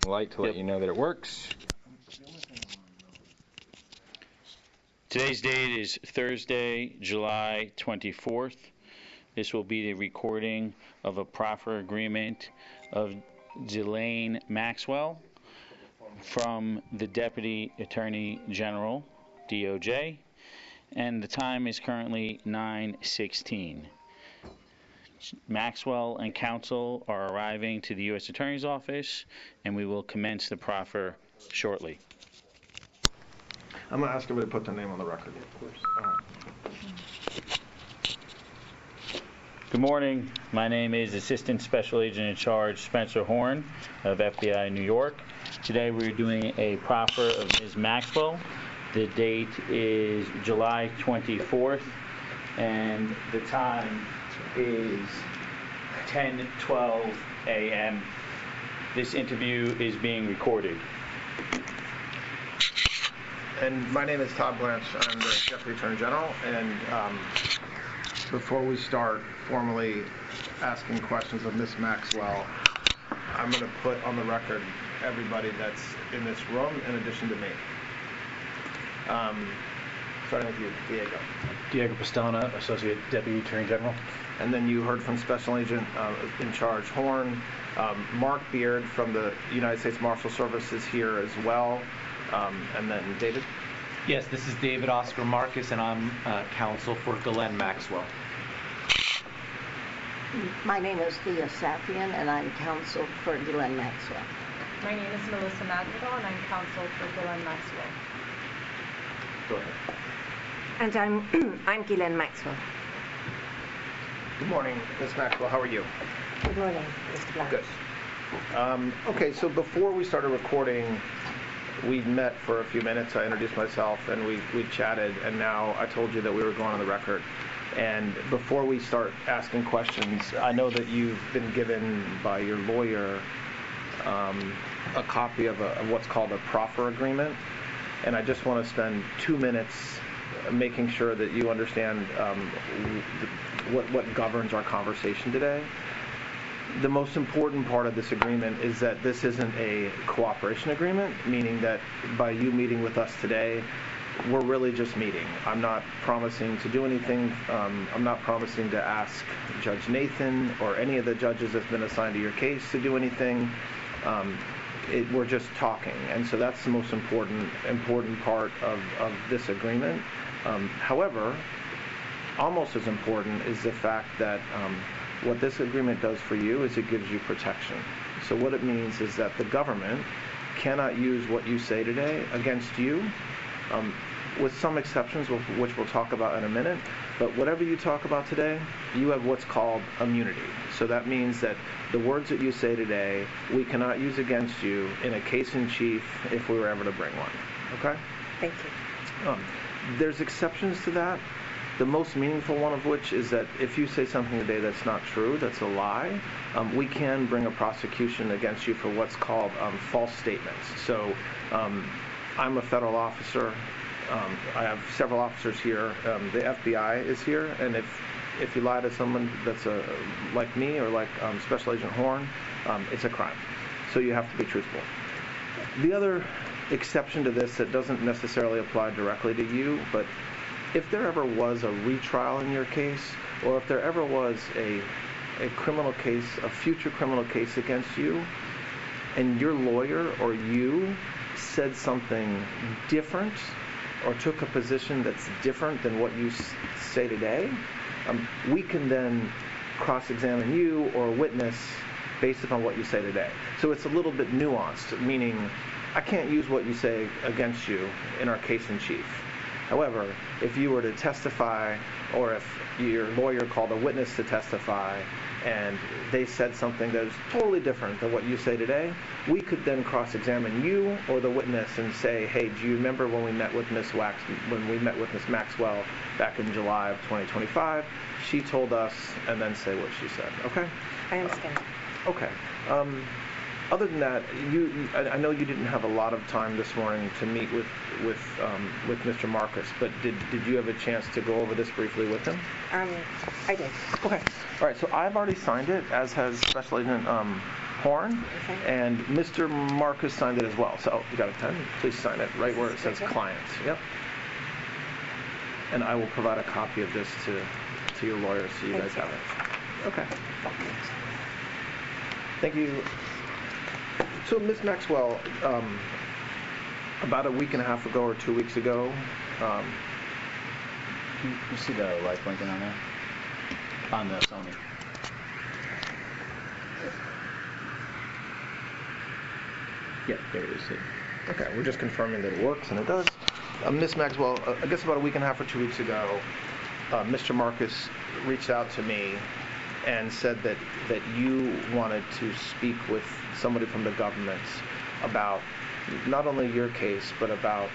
light to let you know that it works. Today's date is Thursday, July 24th. This will be the recording of a proffer agreement of Ghislaine Maxwell from the Deputy Attorney General, DOJ, and the time is currently 9:16. Maxwell and counsel are arriving to the U.S. Attorney's Office, and we will commence the proffer shortly. I'm going to ask everybody to put their name on the record. Of course. Good morning. My name is Assistant Special Agent in Charge Spencer Horn of FBI New York. Today we're doing a proffer of Ms. Maxwell. The date is July 24th, and the time is 10:12 a.m. This interview is being recorded. And my name is Todd Blanche. I'm the Deputy Attorney General. And before we start formally asking questions of Ms. Maxwell, I'm going to put on the record everybody that's in this room in addition to me. Starting with you, Diego Pistona, Associate Deputy Attorney General. And then you heard from Special Agent in Charge Horn. Mark Beard from the United States Marshal Service is here as well. And then David? Yes, this is David Oscar Marcus, and I'm counsel for Ghislaine Maxwell. My name is Thea Safian, and I'm counsel for Ghislaine Maxwell. My name is Melissa Madrigal, and I'm counsel for Ghislaine Maxwell. Go ahead. And I'm Ghislaine Maxwell. Good morning, Ms. Maxwell. How are you? Good morning, Mr. Blanche. Good. Okay, so before we started recording, we met for a few minutes. I introduced myself, and we chatted, and now I told you that we were going on the record. And before we start asking questions, I know that you've been given by your lawyer a copy of what's called a proffer agreement, and I just want to spend 2 minutes making sure that you understand what governs our conversation today. The most important part of this agreement is that this isn't a cooperation agreement, meaning that by you meeting with us today, we're really just meeting. I'm not promising to do anything. I'm not promising to ask Judge Nathan or any of the judges that's been assigned to your case to do anything. We're just talking, and so that's the most important part of this agreement. However, almost as important is the fact that what this agreement does for you is it gives you protection. So what it means is that the government cannot use what you say today against you, with some exceptions, which we'll talk about in a minute. But whatever you talk about today, you have what's called immunity. So that means that the words that you say today, we cannot use against you in a case in chief if we were ever to bring one. Okay? Thank you. There's exceptions to that. The most meaningful one of which is that if you say something today that's not true, that's a lie, we can bring a prosecution against you for what's called false statements. So I'm a federal officer. I have several officers here. The FBI is here, and if you lie to someone that's like me or like Special Agent Horn, it's a crime. So you have to be truthful. The other exception to this that doesn't necessarily apply directly to you, but if there ever was a retrial in your case, or if there ever was a criminal case, a future criminal case against you, and your lawyer or you said something different or took a position that's different than what you say today, we can then cross-examine you or a witness based upon what you say today. So it's a little bit nuanced, meaning I can't use what you say against you in our case in chief. However, if you were to testify, or if your lawyer called a witness to testify, and they said something that is totally different than what you say today, we could then cross-examine you or the witness and say, hey, do you remember when we met with Ms. Maxwell back in July of 2025? She told us, and then say what she said. Okay? I understand. Okay. Other than that, I know you didn't have a lot of time this morning to meet with Mr. Marcus, but did you have a chance to go over this briefly with him? I did. Okay. All right. So I've already signed it, as has Special Agent Horn, Okay. and Mr. Marcus signed it as well. So, oh, you got a pen? Please sign it right where it says Okay. clients. Yep. And I will provide a copy of this to your lawyers so you Thank guys you. have it. Okay. Thank you. So, Ms. Maxwell, about a week and a half ago or 2 weeks ago, You see the light blinking on there? On the Sony. Yeah, there it is. okay, we're just confirming that it works, and it does. Ms. Maxwell, I guess about a week and a half or 2 weeks ago, Mr. Marcus reached out to me and said that you wanted to speak with somebody from the government about not only your case, but about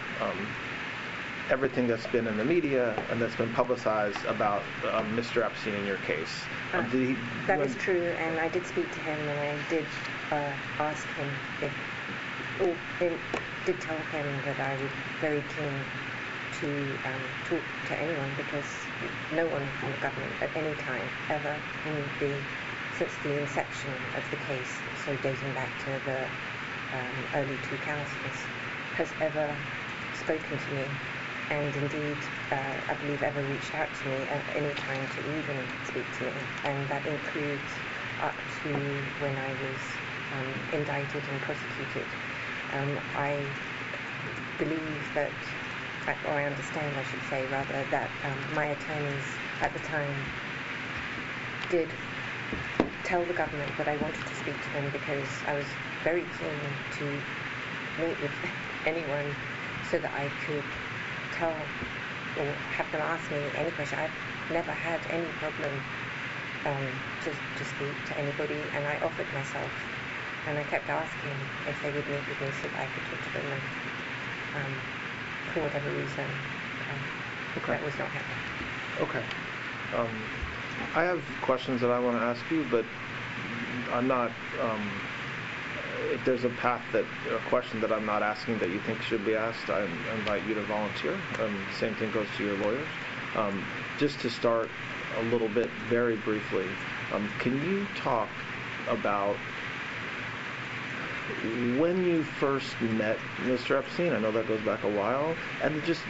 everything that's been in the media and that's been publicized about Mr. Epstein in your case. That is true, and I did speak to him, and I did ask him did tell him that I was very keen to talk to anyone, because no one from the government at any time ever since the inception of the case, so dating back to the early 2000s, has ever spoken to me, and indeed I believe ever reached out to me at any time to even speak to me, and that includes up to when I was indicted and prosecuted. I believe that, or I understand, I should say rather, that my attorneys at the time did tell the government that I wanted to speak to them because I was very keen to meet with anyone so that I could tell or have them ask me any question. I've never had any problem to speak to anybody, and I offered myself, and I kept asking if they would meet with me so that I could talk to them, and for whatever reason, that was not happening. Okay. I have questions that I want to ask you, but I'm not, if there's a question that I'm not asking that you think should be asked, I invite you to volunteer. Same thing goes to your lawyers. Just to start a little bit, very briefly, can you talk about when you first met Mr. Epstein? I know that goes back a while. And just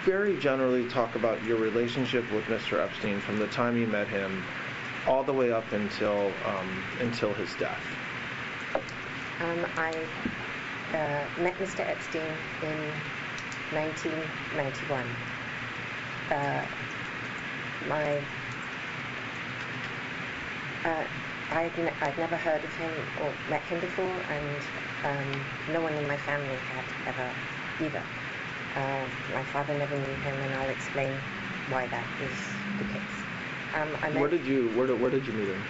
very generally talk about your relationship with Mr. Epstein from the time you met him all the way up until his death. I met Mr. Epstein in 1991. I'd never heard of him or met him before, and no one in my family had ever either. My father never knew him, and I'll explain why that is the case. Where did you meet him?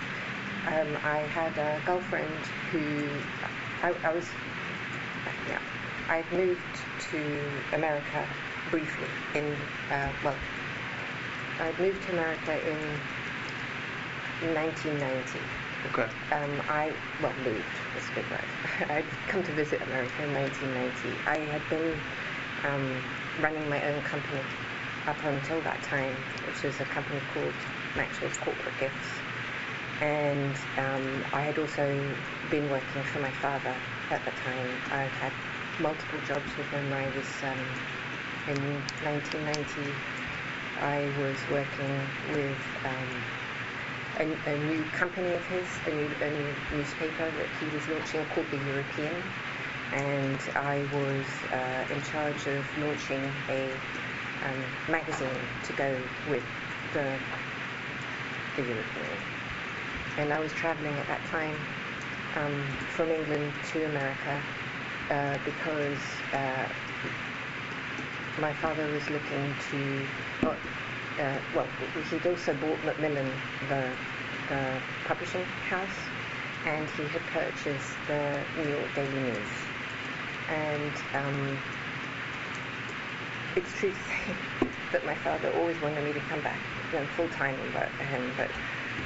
I had a girlfriend who I'd moved to America briefly I'd moved to America in 1990. Okay. Moved, that's a good word. I'd come to visit America in 1990. I had been running my own company up until that time, which was a company called Maxwell's Corporate Gifts. And I had also been working for my father at the time. I'd had multiple jobs with him. I was, in 1990, I was working with a new company of his, a new newspaper that he was launching called The European. And I was in charge of launching a magazine to go with the European. And I was traveling at that time from England to America because my father was looking to, he'd also bought Macmillan, the publishing house, and he had purchased the New York Daily News. And it's true to say that my father always wanted me to come back full-time and work for him, but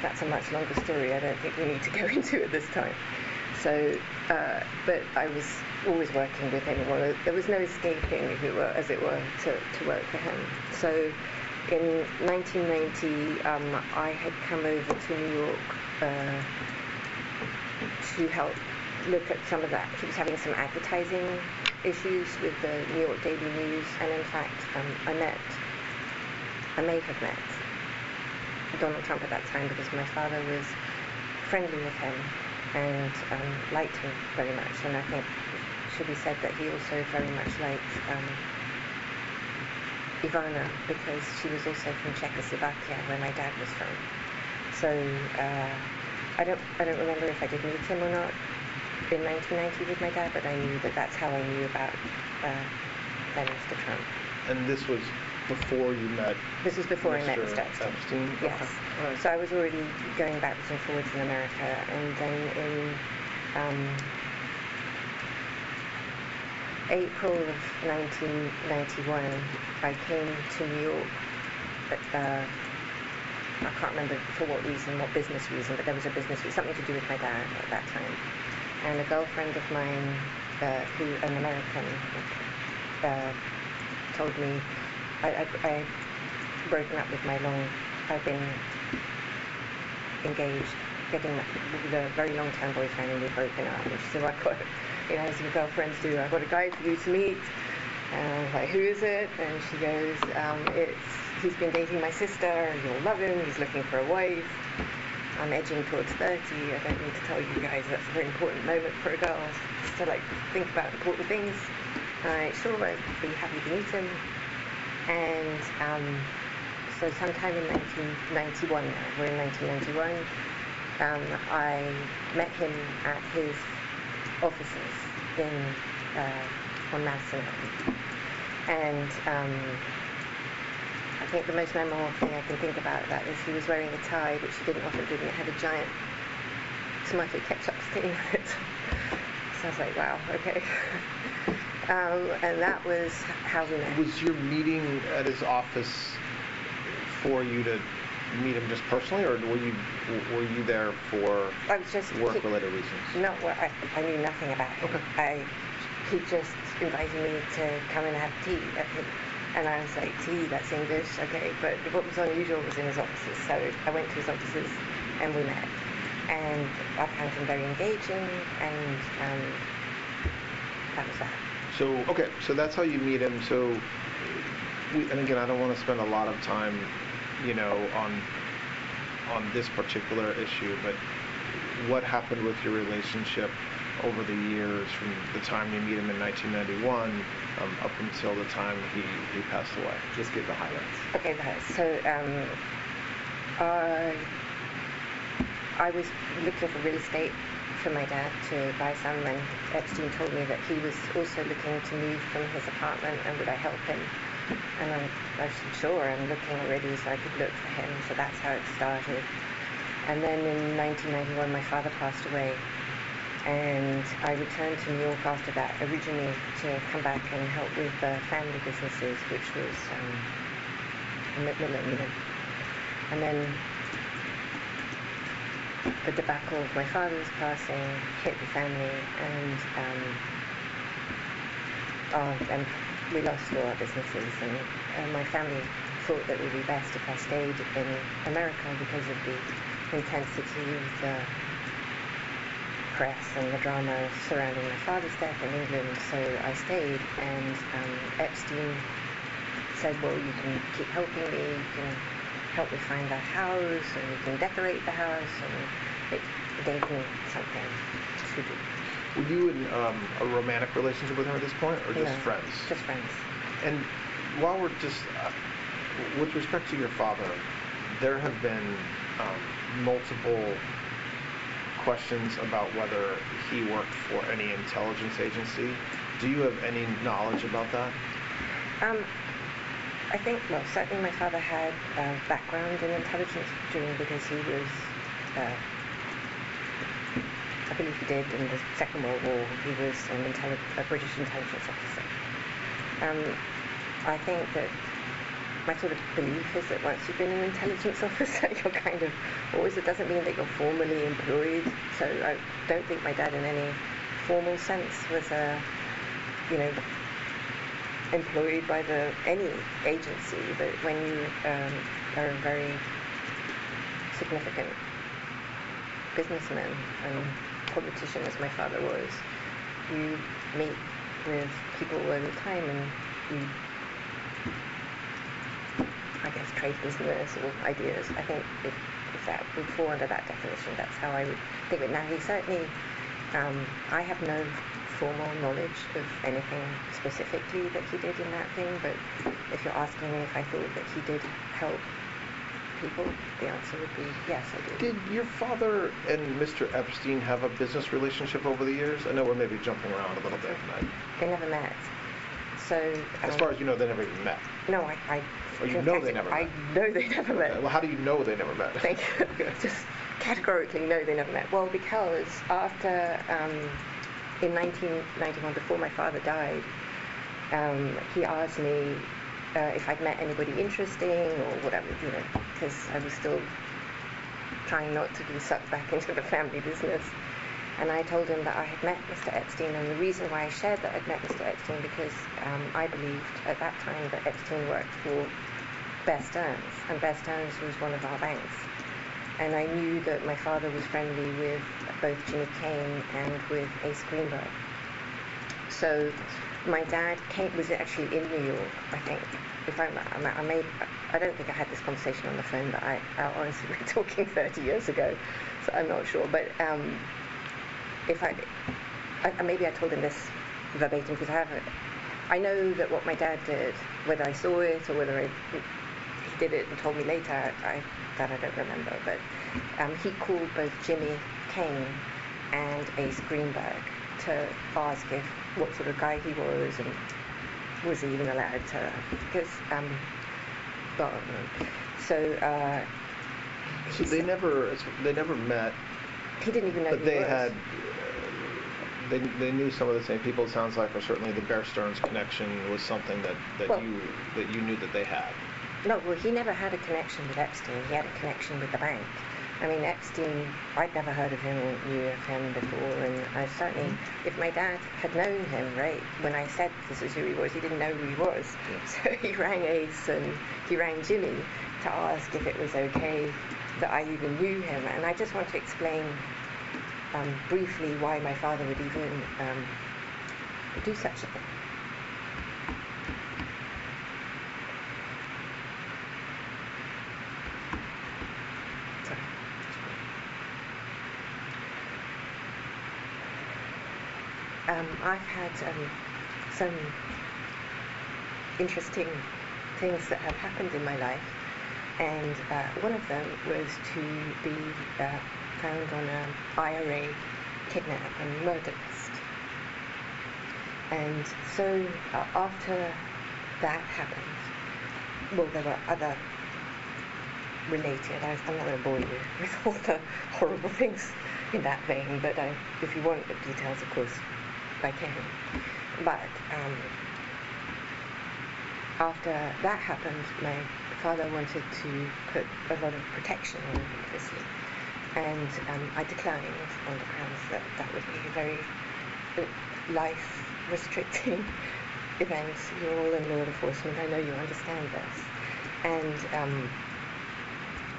that's a much longer story. I don't think we need to go into it this time. So, but I was always working with him. There was no escaping, as it were, to work for him. So, in 1990, I had come over to New York to help look at some of that. He was having some advertising issues with the New York Daily News, and in fact, I may have met Donald Trump at that time because my father was friendly with him and liked him very much. And I think it should be said that he also very much liked Ivana because she was also from Czechoslovakia, where my dad was from. So I don't remember if I did meet him or not in 1990 with my dad, but I knew that that's how I knew about then Mr. Trump. And this was before you met? This was before I met Mr. Mr. Epstein? Yes. Okay. All right. So I was already going backwards and forwards in America, and then in April of 1991, I came to New York. I can't remember for what reason, what business reason, but there was a business reason, something to do with my dad at that time. And a girlfriend of mine, an American, told me I'd broken up with I'd been engaged, with a very long-term boyfriend, and we'd broken up. And she said, well, as your girlfriends do, I've got a guy for you to meet. And I was like, who is it? And she goes, he's been dating my sister, you'll love him, he's looking for a wife. I'm edging towards 30, I don't need to tell you guys that's a very important moment for a girl, just to think about important things. Sure, I'd be happy to meet him. And so sometime in 1991, we're in 1991, I met him at his offices on Madison Avenue. And I think the most memorable thing I can think about that is he was wearing a tie, which he didn't often do, and it had a giant tomato ketchup stain on it. So I was like, wow, okay. And that was how we met. Was your meeting at his office for you to meet him just personally, or were you there for work-related reasons? No, well, I knew nothing about him. Okay. He just invited me to come and have tea at him. And I was like, tea, that's English, okay. But what was unusual was in his offices. So I went to his offices and we met. And I found him very engaging, and that was that. So that's how you meet him. So, and again, I don't want to spend a lot of time, on this particular issue, but what happened with your relationship over the years from the time you meet him in 1991 up until the time he passed away? Just give the highlights. Okay, the highlights. So I was looking for real estate for my dad to buy some, and Epstein told me that he was also looking to move from his apartment, and would I help him? And I said, sure, I'm looking already, so I could look for him. So that's how it started. And then in 1991, my father passed away, and I returned to New York after that, originally to come back and help with family businesses, which was Macmillan. And then the debacle of my father's passing hit the family, and we lost all our businesses, and my family thought that it would be best if I stayed in America because of the intensity of the press and the drama surrounding my father's death in England. So I stayed, and Epstein said, well, you can keep helping me, you can help me find that house, and you can decorate the house, and it gave me something to do. Were you in a romantic relationship with him at this point, or just friends? Just friends. And while we're just, with respect to your father, there have been multiple questions about whether he worked for any intelligence agency. Do you have any knowledge about that? I think, well, certainly my father had a background in intelligence because he was, I believe he did in the Second World War. He was a British intelligence officer. I think that my sort of belief is that once you've been an intelligence officer, you're kind of always, it doesn't mean that you're formally employed. So I don't think my dad in any formal sense was employed by any agency, but when you are a very significant businessman and politician as my father was. You meet with people over time and you, I guess, trade business or ideas. I think if that would fall under that definition, that's how I would think of it. Now, he certainly, I have no formal knowledge of anything specifically that he did in that thing, but if you're asking me if I thought that he did help people, the answer would be yes, I do. Did your father and Mr. Epstein have a business relationship over the years? I know we're maybe jumping around a little bit tonight. They never met. So, as far as you know, they never even met. No, Or you know they never met. I know they never met. Okay. Well, how do you know they never met? Thank you. Just categorically know they never met. Well, because after, in 1991, before my father died, he asked me if I'd met anybody interesting or whatever, you know, because I was still trying not to be sucked back into the family business. And I told him that I had met Mr. Epstein, and the reason why I shared that I'd met Mr. Epstein because I believed at that time that Epstein worked for Bear Stearns, and Bear Stearns was one of our banks. And I knew that my father was friendly with both Jimmy Kane and with Ace Greenberg. So my dad was actually in New York, I think. I don't think I had this conversation on the phone, but I honestly, we're talking 30 years ago, so I'm not sure. But maybe I told him this verbatim because I know that what my dad did, whether I saw it or whether he did it and told me later, I don't remember. But he called both Jimmy Kane and Ace Greenberg to ask what sort of guy he was and was he even allowed to, because so they never met. He didn't even know but who they he was. had they knew some of the same people, it sounds like, or certainly the Bear Stearns connection was something that you knew that they had. No, well, he never had a connection with Epstein. He had a connection with the bank. I mean, Epstein, I'd never heard of him or knew of him before, and I certainly, if my dad had known him, right, when I said this is who he was, he didn't know who he was. So he rang Ace and he rang Jimmy to ask if it was okay that I even knew him. And I just want to explain briefly why my father would even do such a thing. I've had some interesting things that have happened in my life, and one of them was to be found on an IRA kidnap and murder list. And so after that happened, well, there were other related, I'm not going to bore you with all the horrible things in that vein, but if you want the details, of course, I can. But after that happened, my father wanted to put a lot of protection on me, obviously, and I declined on the grounds that that would be a very life-restricting event. You're all in law enforcement, I know you understand this. And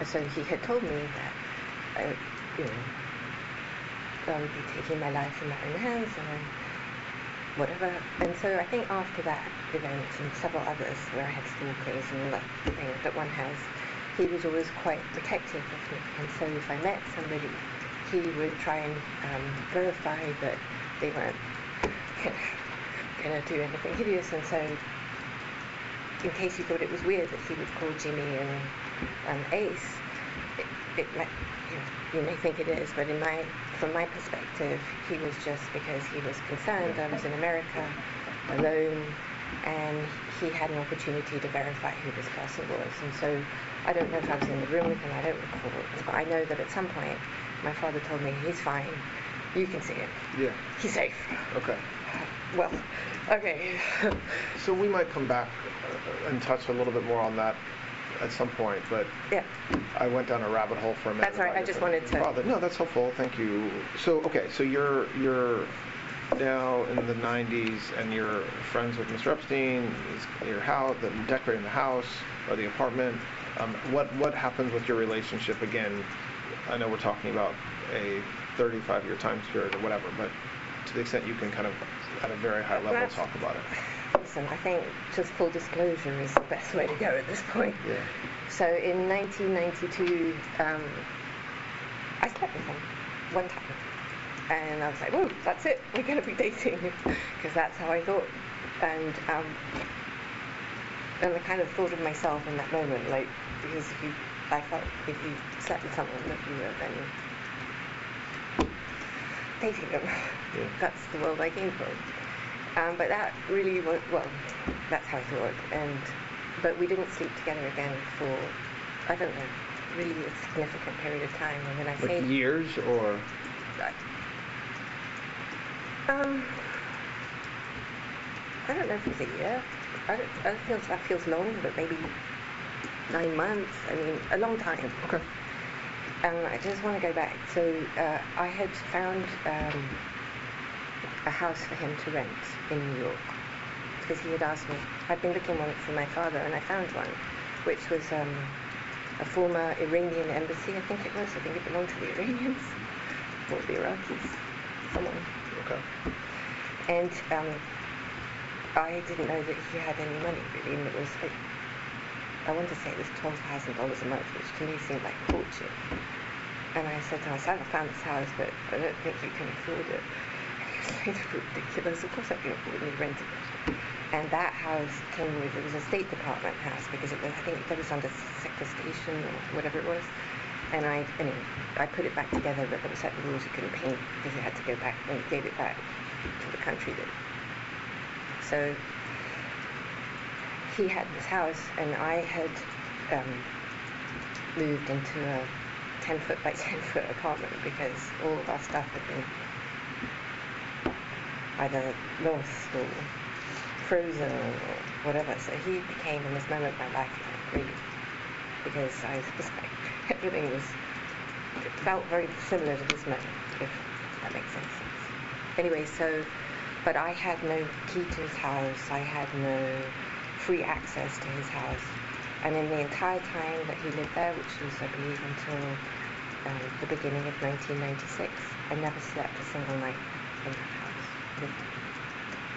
so he had told me that, be taking my life in my own hands and whatever. And so I think after that event and several others where I had stalkers and all that thing that one has, he was always quite protective of me. And so if I met somebody, he would try and verify that they weren't going to do anything hideous. And so in case you thought it was weird that he would call Jimmy and Ace, you may think it is, but from my perspective, he was just because he was concerned I was in America, alone, and he had an opportunity to verify who this person was. And so I don't know if I was in the room with him, I don't recall, but I know that at some point my father told me, he's fine, you can see him. Yeah. He's safe. Okay. Well, okay. So we might come back and touch a little bit more on that at some point, but yeah. I went down a rabbit hole for a minute. That's all right, I just wanted to... Father. No, that's helpful, thank you. So, okay, so you're now in the 90s and you're friends with Mr. Epstein, your house, decorating the house or the apartment. What happens with your relationship again? I know we're talking about a 35-year time period or whatever, but to the extent you can kind of, at a very high level, talk about it. Listen, I think just full disclosure is the best way to go at this point. Yeah. So in 1992, I slept with him one time. And I was like, whoa, that's it, we're going to be dating. Because that's how I thought. And I kind of thought of myself in that moment, like, because I felt if you slept with someone that you were then dating them. Yeah. That's the world I came from. But that really was, well, that's how I thought. But we didn't sleep together again for, I don't know, really a significant period of time. And when I say years or? I don't know if it was a year. I don't feel that feels long, but maybe 9 months. I mean, a long time. Okay. I just want to go back. So I had found a house for him to rent in New York because he had asked me. I'd been looking one for my father, and I found one, which was a former Iranian embassy. I think it was. I think it belonged to the Iranians or the Iraqis, someone. Okay. And I didn't know that he had any money really, and it was like, I want to say it was $12,000 a month, which to me seemed like a fortune. And I said to myself, I found this house, but I don't think you can afford it. And he was like, ridiculous, of course I can afford it, and he rented it. And that house came with, it was a State Department house, because it was, I think it was under Sector Station or whatever it was. And anyway, I put it back together, but there were certain rules you couldn't paint, because it had to go back, and he gave it back to the country that. So he had this house, and I had moved into a 10-foot by 10-foot apartment because all of our stuff had been either lost or frozen or whatever. So he became, in this moment, my lifeline, really, because I was like, everything was, it felt very similar to this moment, if that makes any sense. Anyway, so, but I had no key to his house. I had no free access to his house. And in the entire time that he lived there, which was, I believe, until the beginning of 1996, I never slept a single night in that house.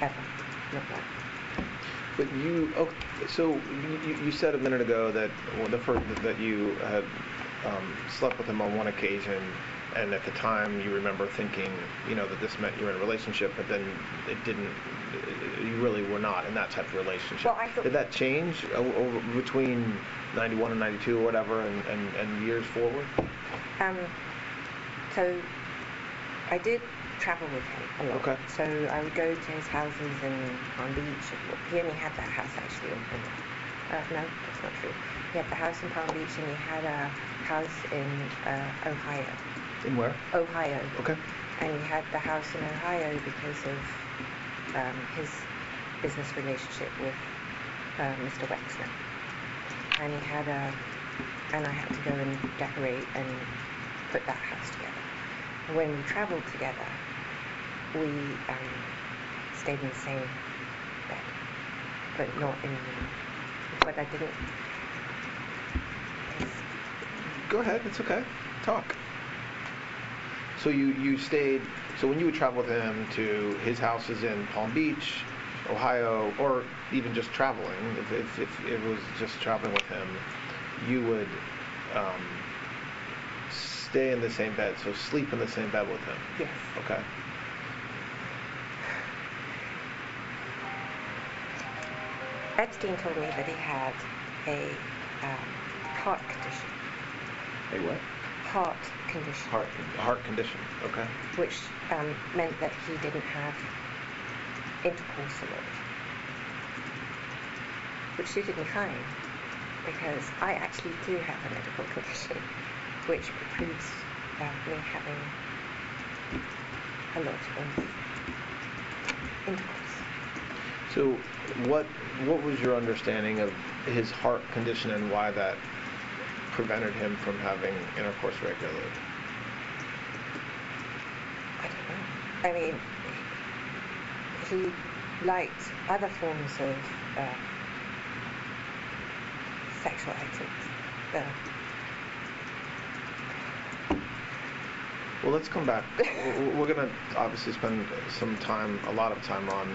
Ever. Not one. But so you said a minute ago that that you had slept with him on one occasion, and at the time you remember thinking, that this meant you were in a relationship, but then it didn't. You really were not in that type of relationship. Well, did that change over between 91 and 92 or whatever, and years forward? So I did travel with him a lot. Okay. So I would go to his houses in Palm Beach. He only had that house actually. No, that's not true. He had the house in Palm Beach, and he had a house in Ohio. In where? Ohio. Okay. And he had the house in Ohio because of his business relationship with Mr. Wexner. And he had and I had to go and decorate and put that house together. When we traveled together, we stayed in the same bed, but not in. But I didn't. Go ahead. It's okay. Talk. So you stayed. So when you would travel with him to his houses in Palm Beach, Ohio, or even just traveling, if it was just traveling with him, you would stay in the same bed. So sleep in the same bed with him. Yes. Okay. Epstein told me that he had a heart condition. A what? Heart condition. Heart condition. Okay. Which meant that he didn't have intercourse a lot, which suited me fine, because I actually do have a medical condition, which precludes me having a lot of intercourse. So what was your understanding of his heart condition and why that prevented him from having intercourse regularly? I don't know. I mean, he liked other forms of sexual items. Well, let's come back. We're going to obviously spend a lot of time on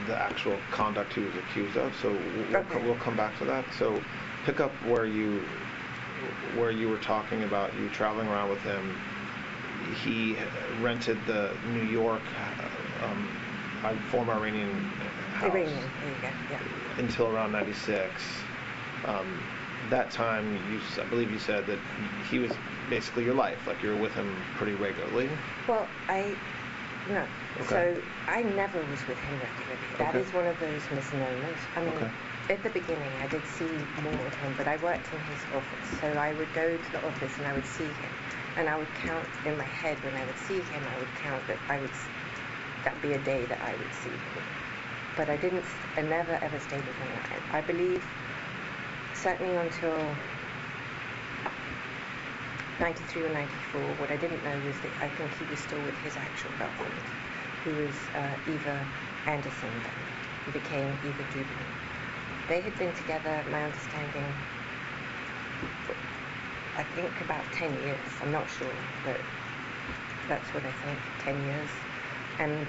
the actual conduct he was accused of, so we'll come back to that. So pick up where you were talking about you traveling around with him. He rented the New York former Iranian house Iranian, there you go, yeah. until around 96. That time, I believe you said that he was basically your life, like you were with him pretty regularly. Well, no. Okay. So I never was with him regularly. That Okay. is one of those misnomers. I mean, Okay. at the beginning I did see more of him, but I worked in his office. So I would go to the office and I would see him. And I would count in my head when I would see him, I would count that that'd be a day that I would see him. But I never ever stayed with him. I believe, certainly until 93 or 94, what I didn't know was that I think he was still with his actual girlfriend, who was Eva Anderson then, who became Eva Dubin. They had been together, my understanding, I think about 10 years. I'm not sure, but that's what I think, 10 years. And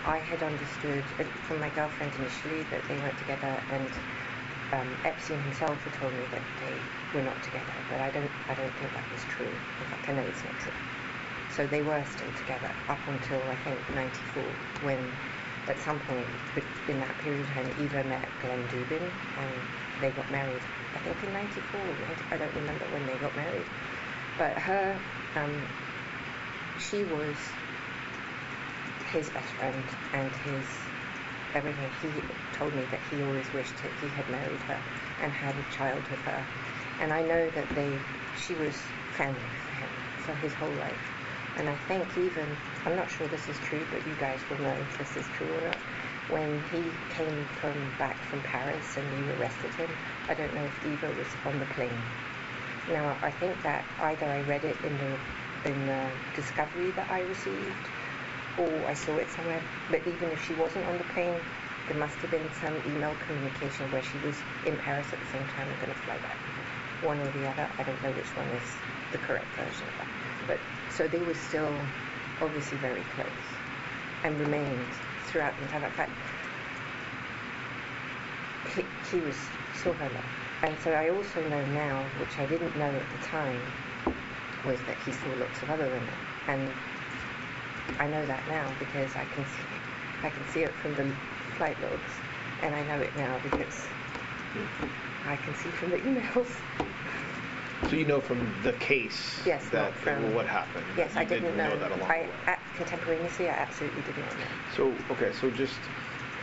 I had understood from my girlfriend initially that they weren't together, and Epstein himself had told me that they were not together, but I don't think that was true. In fact, I know it's not true. So they were still together up until I think 94, when at some point in that period of time Eva met Glenn Dubin and they got married. I think in 94, I don't remember when they got married. But she was his best friend and his everything. He told me that he always wished that he had married her and had a child with her. And I know that she was family for him for his whole life. And I think even, I'm not sure this is true, but you guys will know if this is true or not, when he came back from Paris and you arrested him, I don't know if Eva was on the plane. Now, I think that either I read it in the discovery that I received, or I saw it somewhere, but even if she wasn't on the plane, there must have been some email communication where she was in Paris at the same time and going to fly back. One or the other, I don't know which one is the correct version of that. But so they were still obviously very close and remained throughout the entire fact. He was still her love. And so I also know now, which I didn't know at the time, was that he saw lots of other women. And I know that now because I can see it from the flight logs, and I know it now because I can see from the emails. So you know from the case what happened? Yes, I didn't know that along the way. Contemporaneously, I absolutely did not know. So, okay, so just,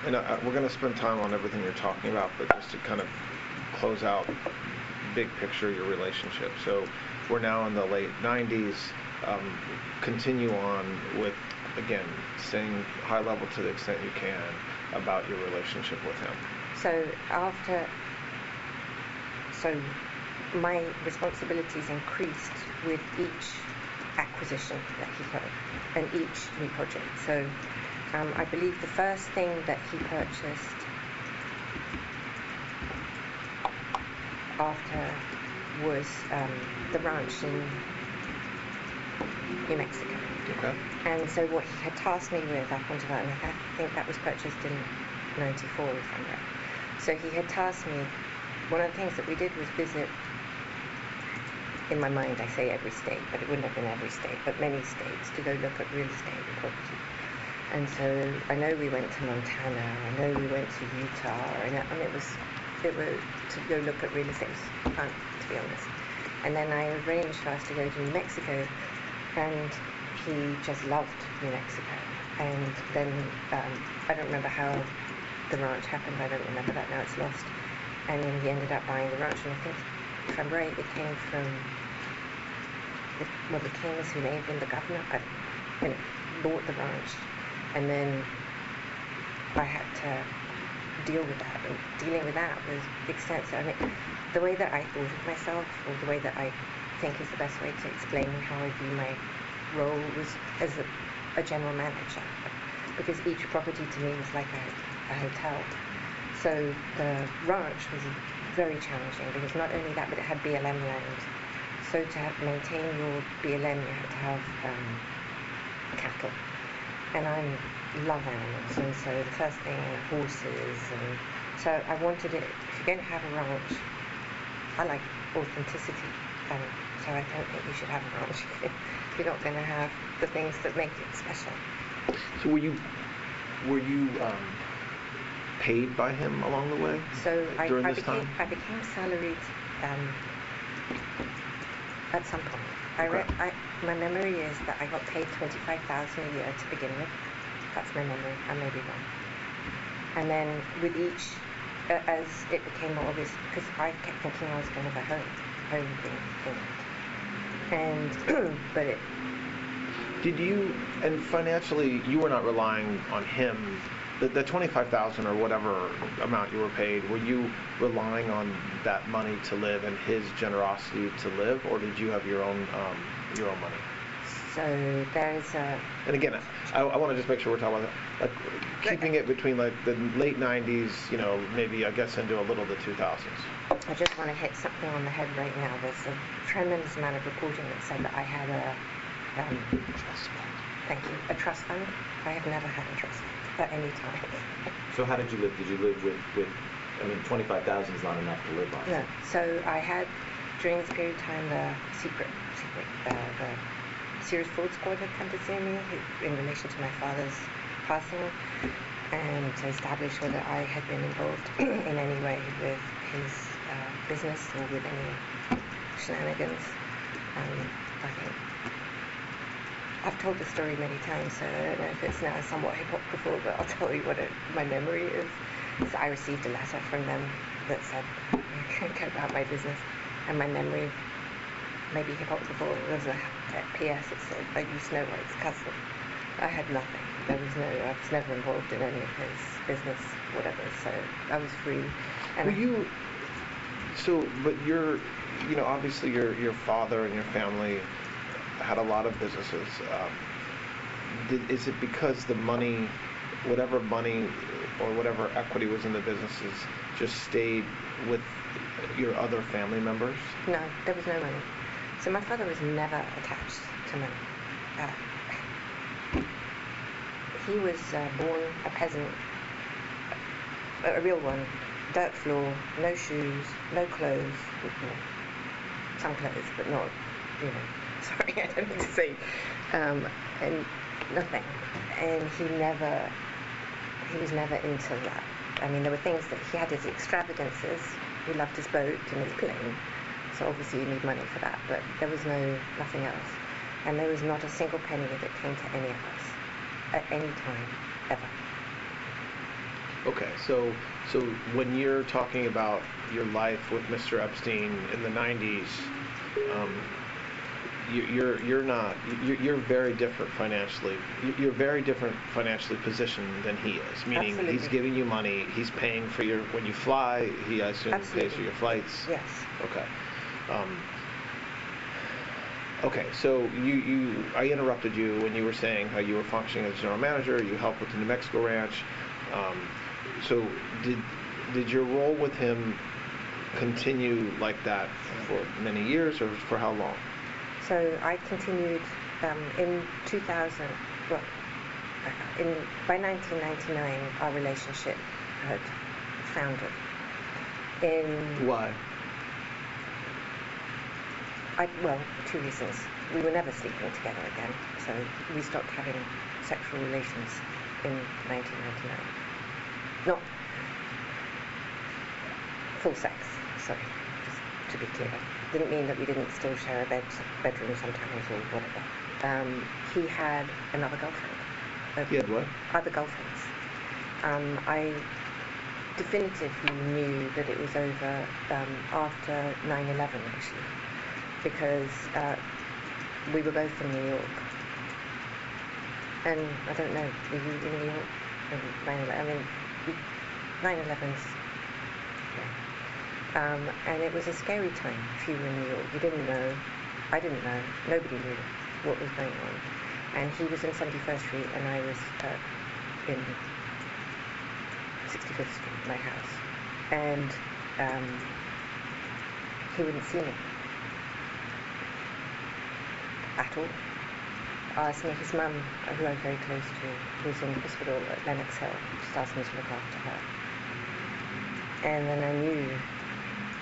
and we're going to spend time on everything you're talking about, but just to kind of close out big picture your relationship. So we're now in the late 90s. Continue on with, again, staying high level to the extent you can about your relationship with him. So my responsibilities increased with each acquisition that he had and each new project. So I believe the first thing that he purchased after was the ranch in New Mexico. Okay. And so what he had tasked me with up until that, and I think that was purchased in 94, if I'm right. So he had tasked me, one of the things that we did was visit, in my mind I say every state, but it wouldn't have been every state, but many states, to go look at real estate and property. And so I know we went to Montana, I know we went to Utah, and it was to go look at real estate. It was fun, to be honest. And then I arranged for us to go to New Mexico, and he just loved New Mexico. And then I don't remember how the ranch happened. I don't remember that now. It's lost. And then he ended up buying the ranch. And I think, if I'm right, it came from the Kings, who may have been the governor. Bought the ranch, and then I had to deal with that. And dealing with that was extensive. I mean, the way that I thought of myself, or the way that I think is the best way to explain how I view my role, was as a general manager, because each property to me was like a hotel. So the ranch was very challenging, because not only that, but it had BLM land. So So to maintain your BLM, you have to have cattle. And I love animals, and so the first thing, horses, and so I wanted it, if you're going to have a ranch, I like authenticity, so I don't think you should have a ranch if you're not going to have the things that make it special. So were you paid by him along the way? So I time? became salaried at some point. Okay. My memory is that I got paid $25,000 a year to begin with. That's my memory. I may be wrong. And then with each, as it became more obvious, because I kept thinking I was going to go home being England. And but it. Did you, and financially, you were not relying on him, the $25,000 or whatever amount you were paid, were you relying on that money to live and his generosity to live, or did you have your own money? So there's a... And again, I want to just make sure we're talking about that, like keeping it between like the late 90s, maybe I guess into a little of the 2000s. I just want to hit something on the head right now. There's a tremendous amount of reporting that said that I had a trust fund. Thank you. A trust fund. I have never had a trust fund at any time. So how did you live? Did you live with I mean, 25,000 is not enough to live on. No. So I had, during this period of time, the Serious Fraud Squad had come to see me in relation to my father's passing, and to establish whether I had been involved in any way with his business or with any shenanigans. I think I've told the story many times, so I don't know if it's now somewhat hypocritical, but I'll tell you what my memory is. So I received a letter from them that said, go about my business, and my memory may be hypocritical. There was a PS that said, I used Snow White's cousin. I had nothing. I was never involved in any of his business, whatever, so I was free. And but obviously your father and your family had a lot of businesses. Is it because the money, whatever money or whatever equity was in the businesses, just stayed with your other family members? No, there was no money. So my father was never attached to money. He was born a peasant, a real one, dirt floor, no shoes, no clothes, some clothes, but not, sorry, I don't mean to say, and nothing. And he was never into that. I mean, there were things that he had, his extravagances. He loved his boat and his plane, so obviously you need money for that, but there was nothing else. And there was not a single penny that came to any of us at any time, ever. Okay, so when you're talking about your life with Mr. Epstein in the 90s, you're very different financially. You're very different financially positioned than he is. Meaning, Absolutely. He's giving you money. He's paying for when you fly. He, I assume, Absolutely. pays for your flights. Yes. Okay. Okay. So I interrupted you when you were saying how you were functioning as general manager. You helped with the New Mexico ranch. So did your role with him continue like that for many years, or for how long? So I continued in 2000. Well, by 1999, our relationship had foundered. Why? Well, two reasons. We were never sleeping together again, so we stopped having sexual relations in 1999. Not full sex, sorry, just to be clear. Didn't mean that we didn't still share a bedroom sometimes or whatever. He had another girlfriend. He had what? Other girlfriends. I definitively knew that it was over after 9/11, actually, because we were both in New York. And I don't know, were you in New York? 9/11, I mean, 9/11's... and it was a scary time if you were in New York. You didn't know, I didn't know, nobody knew what was going on. And he was in 71st Street and I was in 65th Street, my house. And he wouldn't see me. at all. Asked me, his mum, who I'm very close to, who's in hospital at Lenox Hill, just asked me to look after her. And then I knew,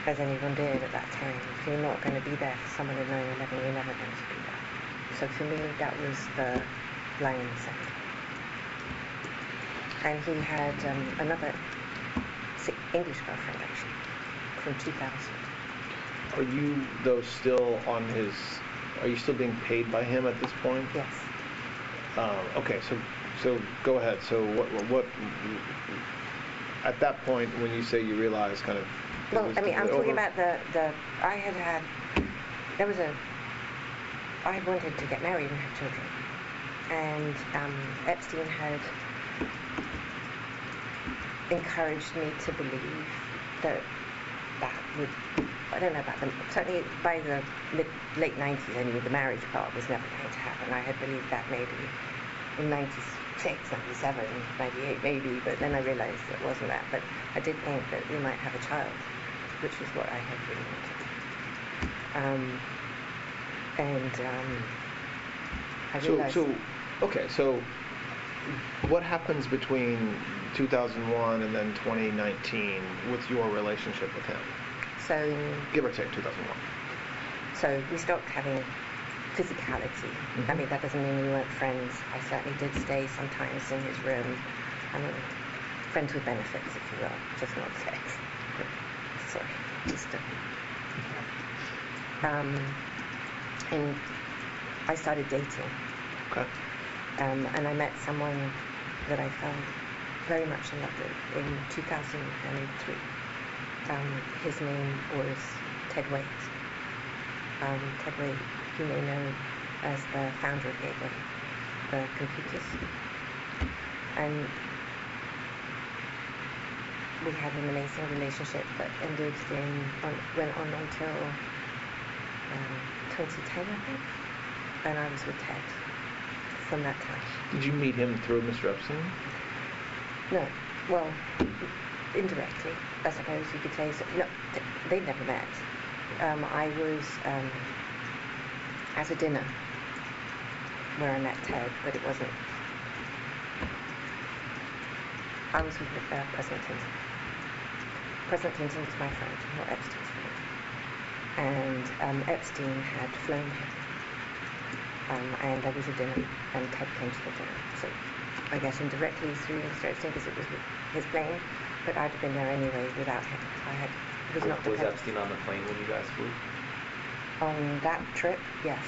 as anyone did at that time, if you're not going to be there for someone in 9/11, you're never going to be there. So for me, that was the line in the sand. And he had another English girlfriend, actually, from 2000. Are you, though, still on his... Are you still being paid by him at this point? Yes. Okay, so go ahead. So what at that point, when you say you realize kind of... Well, I mean, I'm talking about I had wanted to get married and have children. And Epstein had encouraged me to believe that would, I don't know about them, certainly by the late 90s, I knew the marriage part was never going to happen. I had believed that maybe in 96, 97, 98 maybe, but then I realized it wasn't that. But I did think that we might have a child, which is what I had really wanted. I realized... So what happens between 2001 and then 2019 with your relationship with him? So, give or take 2001. So we stopped having physicality. Mm-hmm. I mean, that doesn't mean we weren't friends. I certainly did stay sometimes in his room. I mean, friends with benefits, if you will, just not sex. Sorry, just and I started dating. Okay. And I met someone that I fell very much in love with in 2003. His name was Ted Waite. Ted Waite, you may know as the founder of Gateway, the computers. And we had an amazing relationship that went on until 2010, I think. And I was with Ted from that time. Did you meet him through Mr. Epstein? No. Well, indirectly, I suppose you could say. So, no, they'd never met. I was at a dinner where I met Ted, but it wasn't. I was with President Clinton. President Clinton was my friend, not Epstein's friend. And Epstein had flown him. And there was a dinner, and Ted came to the dinner. So I guess indirectly through Mr. Epstein, because it was his plane, but I'd have been there anyway without him. Was Epstein on the plane when you guys flew? On that trip, yes.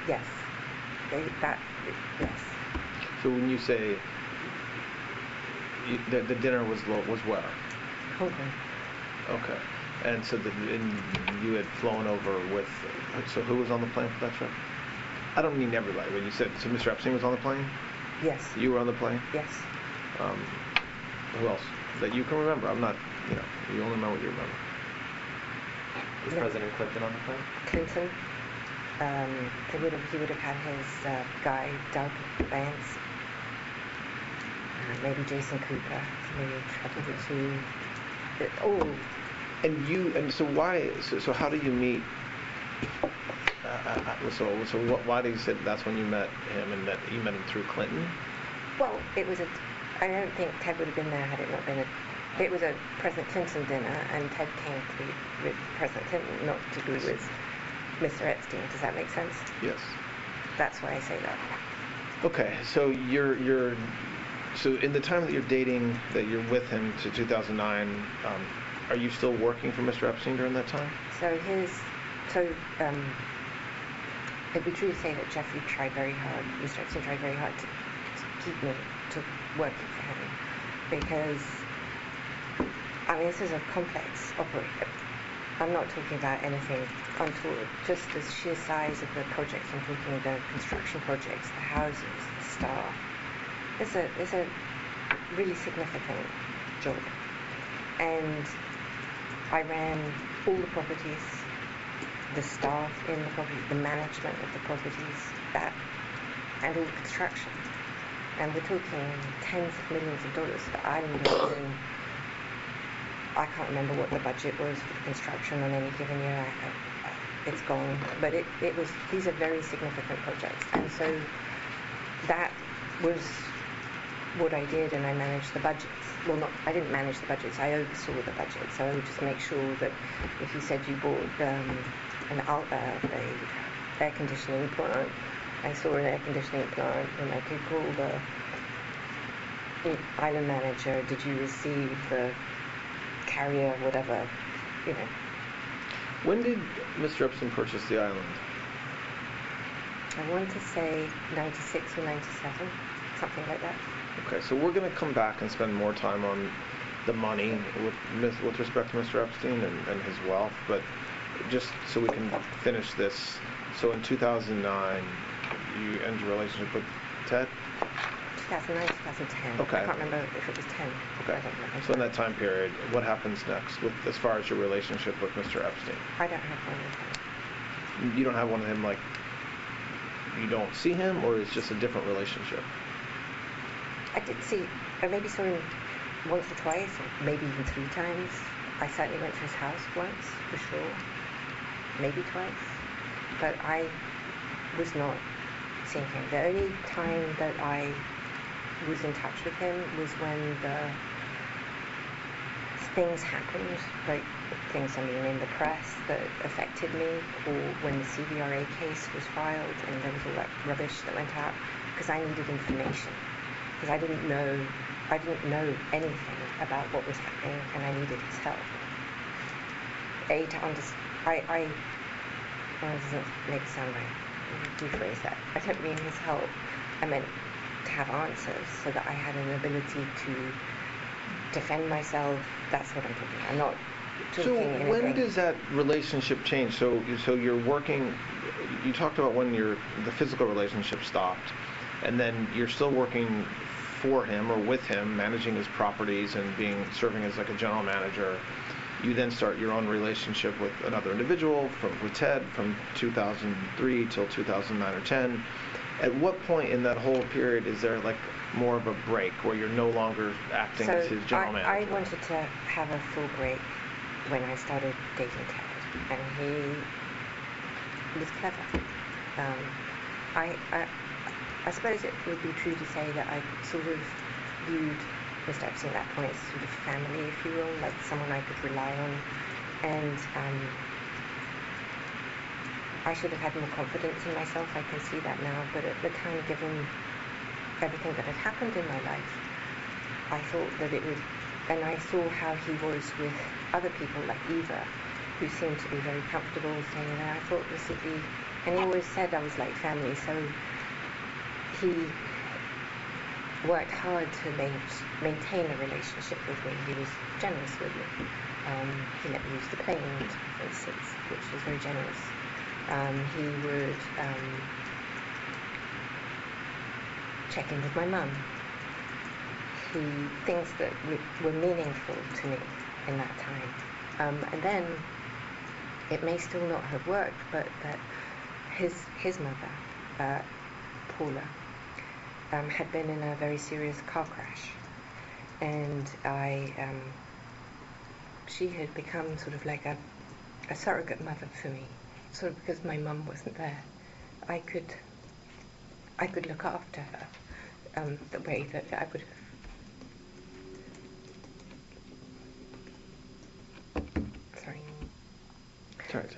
Yes. Yes. So when you say the dinner was where? Hong Kong. Okay. And so you had flown over with... So who was on the plane for that trip? I don't mean everybody. When you said... So Mr. Epstein was on the plane? Yes. You were on the plane? Yes. Who else? That you can remember? I'm not... you only remember what you remember. Was President Clinton on the plane? Clinton. He would have had his guy, Doug Blanche. Maybe Jason Cooper. Maybe the two. And so why? So how do you meet? Why do you say that's when you met him, and that you met him through Clinton? Well, it was I don't think Ted would have been there had it not been It was a President Clinton dinner, and Ted came to be with President Clinton, not to be with Mr. Epstein. Does that make sense? Yes. That's why I say that. Okay, so so in the time that you're dating, that you're with him to 2009, are you still working for Mr. Epstein during that time? It'd be true to say that Jeffrey tried very hard, Mr. Epstein tried very hard to keep me to working for him, because, I mean, this is a complex operation. I'm not talking about anything untoward, just the sheer size of the projects. I'm talking the construction projects, the houses, the staff. It's a really significant job. And I ran all the properties, the staff in the properties, the management of the properties, and all the construction. And we're talking tens of millions of dollars that I can't remember what the budget was for the construction on any given year. it's gone. But these are very significant projects, and so that was what I did, and I managed the budgets. Well, I didn't manage the budgets, I oversaw the budget, so I would just make sure that if you said you bought a air conditioning plant, I saw an air conditioning plant, and I could call the island manager, did you receive the carrier, whatever, you know. When did Mr. Epstein purchase the island? I want to say 96 or 97, something like that. Okay, so we're going to come back and spend more time on the money with respect to Mr. Epstein and his wealth, but just so we can finish this. So in 2009, you end your relationship with Ted? 2009, 2010. Okay. I can't remember if it was 10. Okay. I don't know. So in that time period, what happens next as far as your relationship with Mr. Epstein? I don't have one with him. You don't have one with him, like, you don't see him, or it's just a different relationship? I did see, I maybe saw him once or twice, or maybe even 3 times. I certainly went to his house once, for sure. Maybe twice. But I was not seeing him. The only time that I was in touch with him was when the things happened, like things, I mean, in the press that affected me, or when the CVRA case was filed and there was all that rubbish that went out, because I needed information. Because I didn't know anything about what was happening, and I needed his help. To understand, well, this doesn't make it sound right. Rephrase that. I don't mean his help. I meant to have answers so that I had an ability to defend myself. That's what I'm talking about. I'm not talking anything. So when does that relationship change? So you're working, you talked about when the physical relationship stopped, and then you're still working for him or with him, managing his properties and serving as like a general manager. You then start your own relationship with another individual, with Ted, from 2003 till 2009 or 10. At what point in that whole period is there like more of a break where you're no longer acting as his general manager? I wanted to have a full break when I started dating Ted, and he was clever. I suppose it would be true to say that I sort of viewed Mr. Epstein at that point as sort of family, if you will, like someone I could rely on. And I should have had more confidence in myself, I can see that now, but at the time, given everything that had happened in my life, I thought that it would, and I saw how he was with other people like Eva, who seemed to be very comfortable saying that. I thought this would be, and he always said I was like family, so he worked hard to maintain a relationship with me. He was generous with me. He let me use the plane, for instance, which was very generous. He would check in with my mum. Things that were meaningful to me in that time. And then, it may still not have worked, but that his mother, Paula, had been in a very serious car crash, and she had become sort of like a surrogate mother for me, sort of because my mum wasn't there. I could look after her the way that I would have.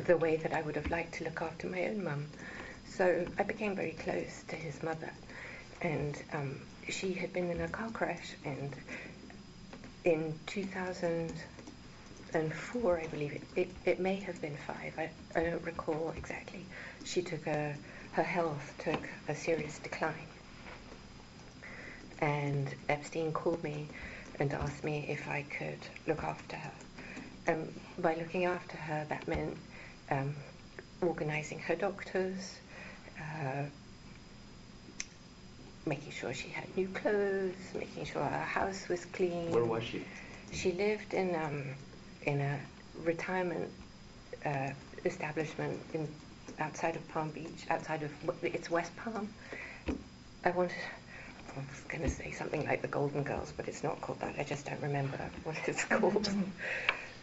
The way that I would have liked to look after my own mum. So I became very close to his mother. And she had been in a car crash, and in 2004, I believe, it may have been 5, I don't recall exactly, her health took a serious decline. And Epstein called me and asked me if I could look after her. And by looking after her, that meant organizing her doctors, making sure she had new clothes, making sure her house was clean. Where was she? She lived in a retirement establishment outside of Palm Beach, it's West Palm. I was going to say something like the Golden Girls, but it's not called that. I just don't remember what it's called.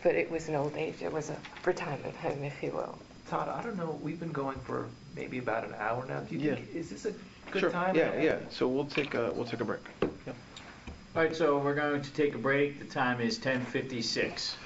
But it was an old age. It was a retirement home, if you will. Todd, I don't know, we've been going for maybe about an hour now. Do you Yeah. think, is this a good Sure. time? Yeah. So we'll take a break. Yep. All right, so we're going to take a break. The time is 10:56.